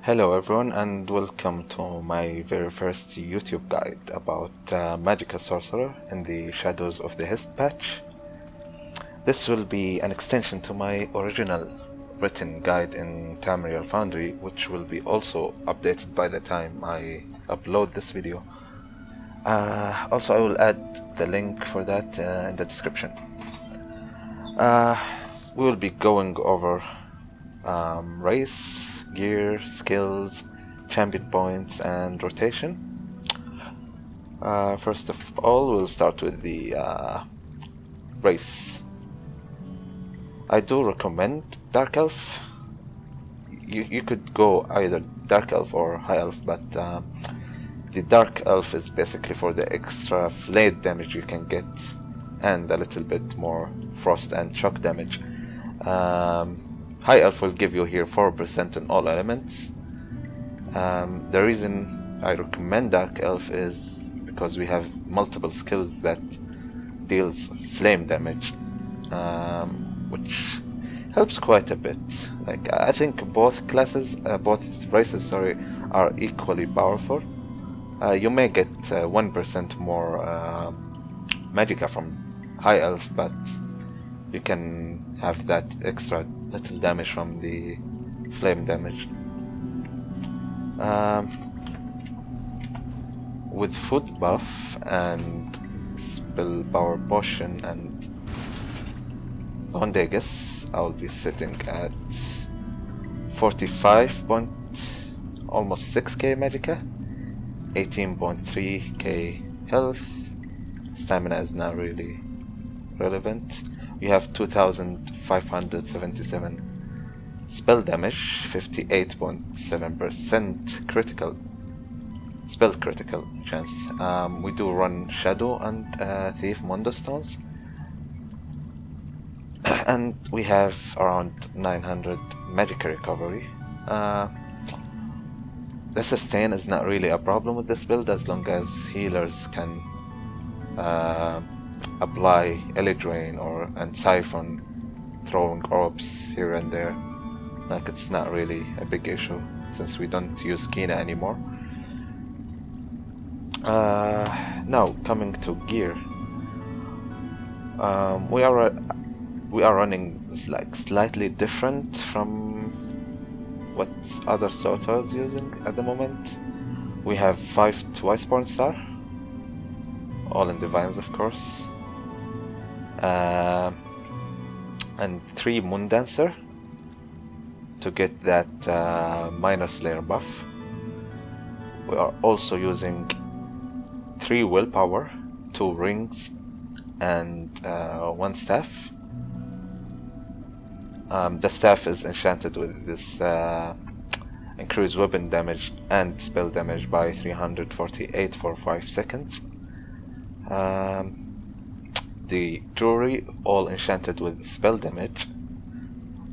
Hello everyone and welcome to my very first YouTube guide about Magicka Sorcerer in the Shadows of the Hist patch. This will be an extension to my original written guide in Tamriel Foundry, which will be also updated by the time I upload this video. Also I will add the link for that in the description. We will be going over race, gear, skills, champion points, and rotation. First of all, we'll start with the race. I do recommend Dark Elf. You could go either Dark Elf or High Elf, but the Dark Elf is basically for the extra flayed damage you can get and a little bit more frost and shock damage. High Elf will give you here 4% on all elements. The reason I recommend Dark Elf is because we have multiple skills that deals flame damage, which helps quite a bit. Like I think both races, are equally powerful. You may get 1% more Magicka from High Elf, but you can have that extra little damage from the flame damage. With food buff and spell power potion and Hondegus, I'll be sitting at 45 almost 6k Magicka, 18.3k health. Stamina is not really relevant. We have 2577 spell damage, 58.7% critical spell critical chance. We do run Shadow and Thief Mondo Stones, and we have around 900 Magicka recovery. The sustain is not really a problem with this build as long as healers can apply Elidrain and Siphon, throwing orbs here and there. Like, it's not really a big issue since we don't use Kina anymore. Now coming to gear, we are running like slightly different from what other sorcerers using at the moment. We have 5 Twiceborn Star, all in Divines of course, and 3 Moondancer to get that Minor Slayer buff. We are also using 3 Willpower, 2 Rings, and 1 Staff. The staff is enchanted with this increased weapon damage and spell damage by 348 for 5 seconds. The jewelry all enchanted with spell damage.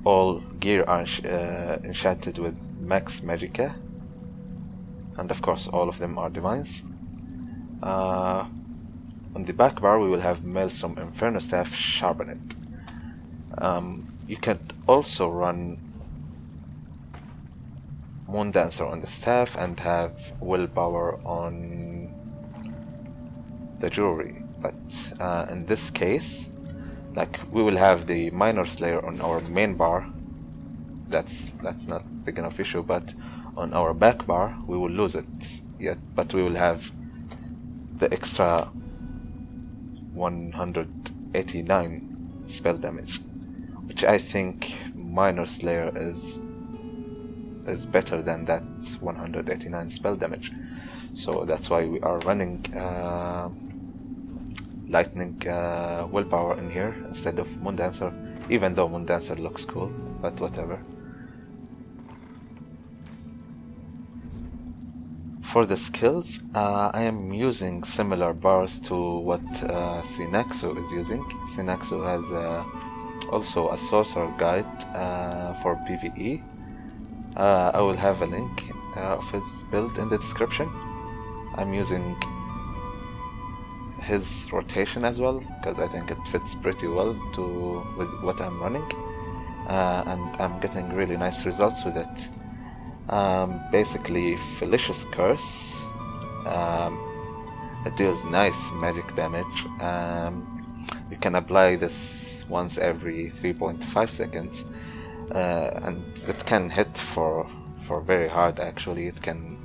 All gear are enchanted with max Magicka, and of course all of them are divines. On the back bar we will have Maelstrom Inferno Staff Sharpened. You can also run Moondancer on the staff and have Willpower on the jewelry, but in this case, like, we will have the Minor Slayer on our main bar. That's not big enough issue, but on our back bar we will lose it yet, but we will have the extra 189 spell damage, which I think Minor Slayer is better than that 189 spell damage. So that's why we are running Lightning Willpower in here instead of Moondancer, even though Moondancer looks cool, but whatever. For the skills, I am using similar bars to what Senaxu is using. Senaxu has also a Sorcerer guide for PVE. I will have a link of his build in the description. I'm using his rotation as well because I think it fits pretty well with what I'm running, and I'm getting really nice results with it. Basically, Felicious Curse. It deals nice magic damage. You can apply this once every 3.5 seconds, and it can hit for very hard. Actually, it can.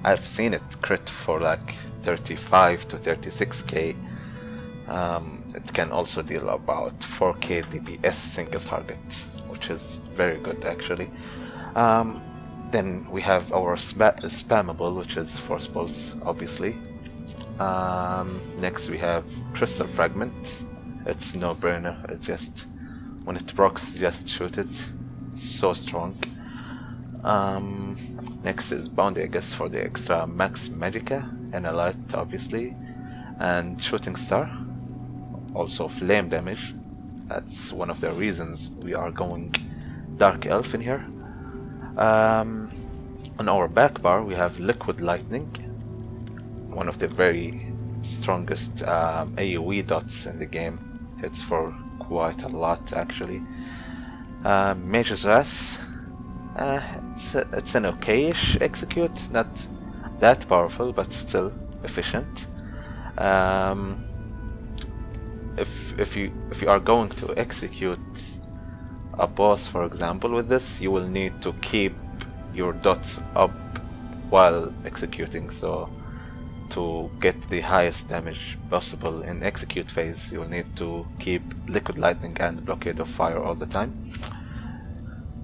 I've seen it crit for like 35 to 36k. It can also deal about 4k DPS single target, which is very good actually. Then we have our spammable, which is force pulse, obviously. Next we have crystal fragment. It's no brainer. It's just when it procs, just shoot it. So strong. Next is bounty, I guess, for the extra max Magicka and a light, obviously, and shooting star. Also flame damage. That's one of the reasons we are going dark elf in here. On our back bar we have liquid lightning, one of the very strongest AoE dots in the game. Hits for quite a lot actually. Mage's Wrath. It's an okayish execute, not that powerful, but still efficient. If you are going to execute a boss, for example, with this, you will need to keep your dots up while executing. So to get the highest damage possible in execute phase, you will need to keep liquid lightning and blockade of fire all the time.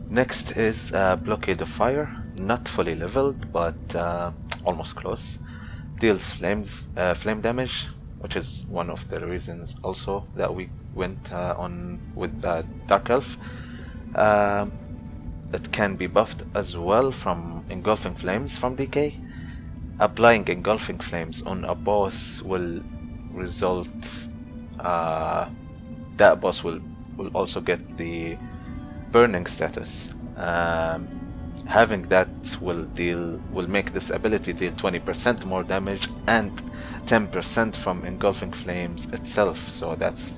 Next is blockade of fire, not fully leveled, but almost close. Deals flame damage, which is one of the reasons also that we went on with Dark Elf. It can be buffed as well from engulfing flames from DK. Applying engulfing flames on a boss will result, that boss will also get the burning status. Having that will make this ability deal 20% more damage and 10% from engulfing flames itself, so that's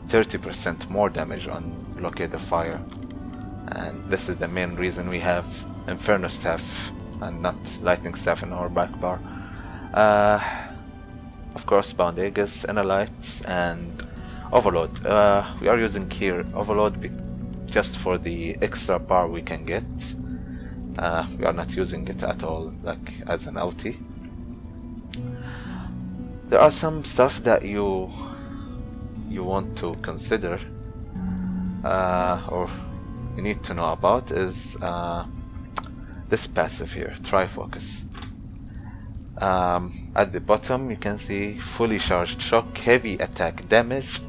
30% more damage on blockade of fire. And this is the main reason we have Inferno Staff and not Lightning Staff in our back bar. Of course, Bound Aegis, Analyte, and Overload. We are using here Overload just for the extra power we can get. We are not using it at all like as an LT. There are some stuff that you want to consider or you need to know about is this passive here, Trifocus. At the bottom you can see fully charged shock, heavy attack damage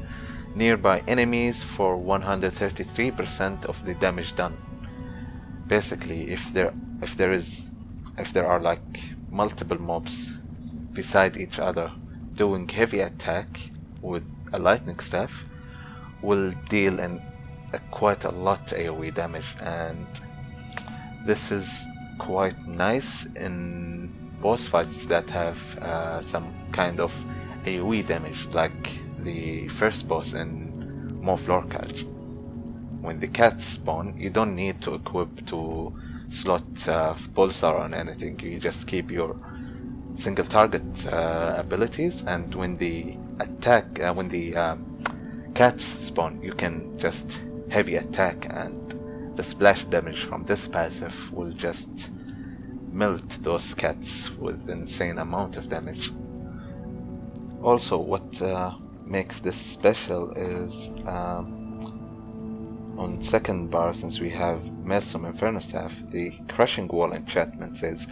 nearby enemies for 133% of the damage done. Basically, if there are like multiple mobs beside each other doing heavy attack with a lightning staff, will deal quite a lot AoE damage, and this is quite nice in boss fights that have some kind of AoE damage, like the first boss in Mauve Lorcage. When the cats spawn, you don't need to equip to slot Pulsar on anything, you just keep your single target abilities, and when the cats spawn, you can just heavy attack, and the splash damage from this passive will just melt those cats with insane amount of damage. Also, what makes this special is on second bar, since we have Maelstrom Inferno Staff, the Crushing Wall enchantment says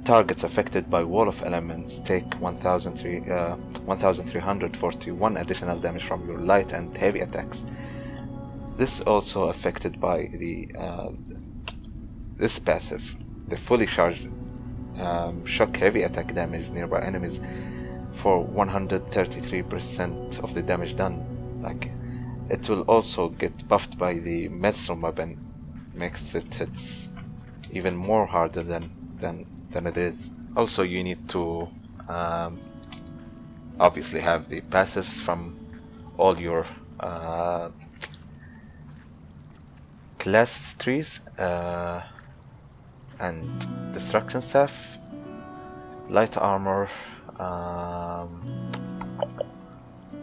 targets affected by Wall of Elements take 1341 additional damage from your light and heavy attacks. This also affected by the this passive, the fully charged shock heavy attack damage nearby enemies for 133% of the damage done. Like, it will also get buffed by the Maelstrom weapon, makes it hits even more harder than it is. Also, you need to obviously have the passives from all your class trees. and Destruction Staff, Light Armor,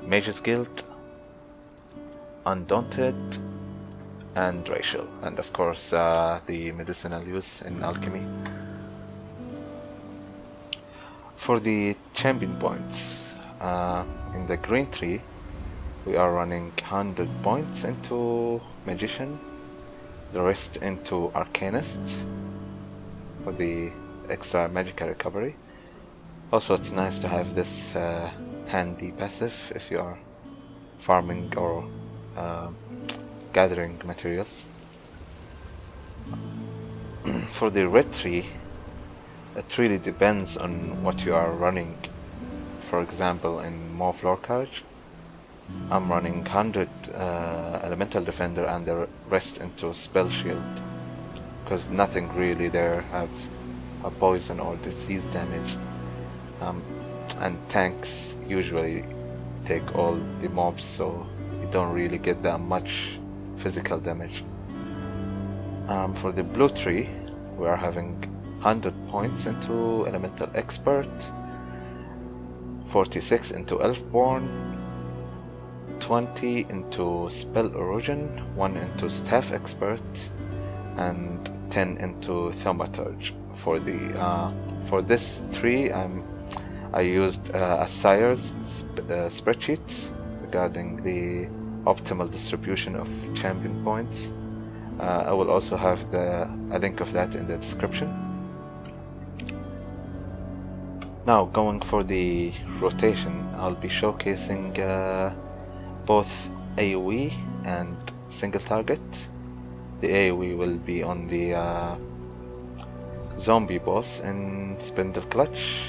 Mage's Guild, Undaunted, and Racial, and of course the medicinal use in alchemy. For the champion points, in the green tree we are running 100 points into Magician, the rest into Arcanist for the extra Magicka recovery. Also, it's nice to have this handy passive if you are farming or gathering materials. For the red tree, it really depends on what you are running. For example, in Mauve Lorcarge, I'm running 100 Elemental Defender and the rest into Spell Shield, because nothing really there have a poison or disease damage, and tanks usually take all the mobs, so you don't really get that much physical damage. For the blue tree, we are having 100 points into Elemental Expert, 46 into Elfborn, 20 into Spell Erosion, 1 into Staff Expert, and 10 into Thaumaturge. For this tree, I used a Sire's spreadsheet regarding the optimal distribution of champion points. I will also have a link of that in the description. Now, going for the rotation, I'll be showcasing both AoE and single target. The AoE will be on the zombie boss in Spindle Clutch,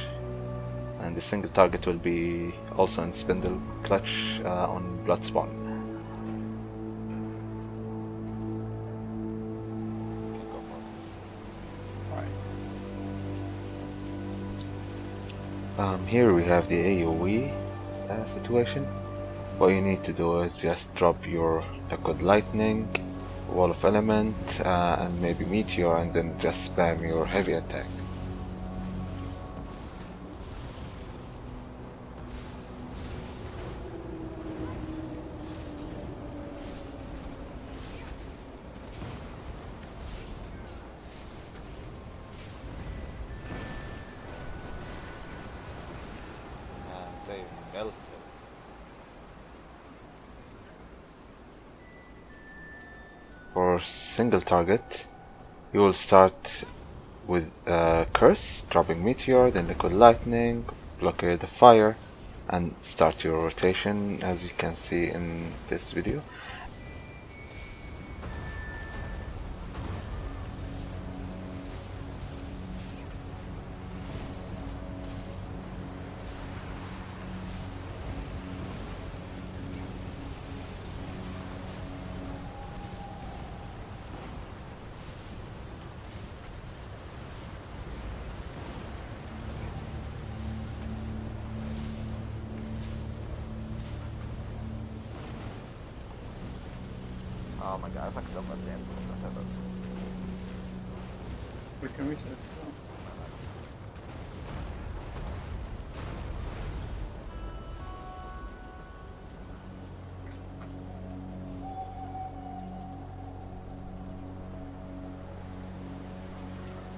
and the single target will be also in Spindle Clutch on Bloodspawn. Here we have the AoE situation. What you need to do is just drop your Liquid Lightning, Wall of Element, and maybe Meteor, and then just spam your heavy attack. They melted. For single target, you will start with Curse, dropping Meteor, then Liquid Lightning, Blockade of Fire, and start your rotation as you can see in this video. Oh my god, I fucked up at the end. We can reset it.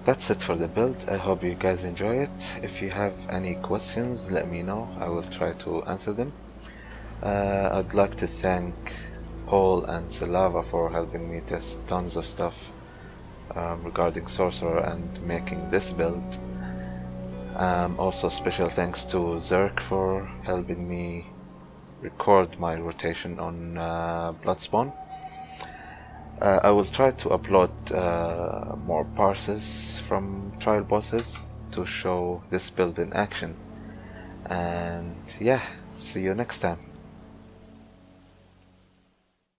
That's it for the build. I hope you guys enjoy it. If you have any questions, let me know. I will try to answer them. I'd like to thank Paul and Silava for helping me test tons of stuff regarding Sorcerer and making this build. Also special thanks to Zerk for helping me record my rotation on Bloodspawn. I will try to upload more parses from trial bosses to show this build in action. And yeah, see you next time.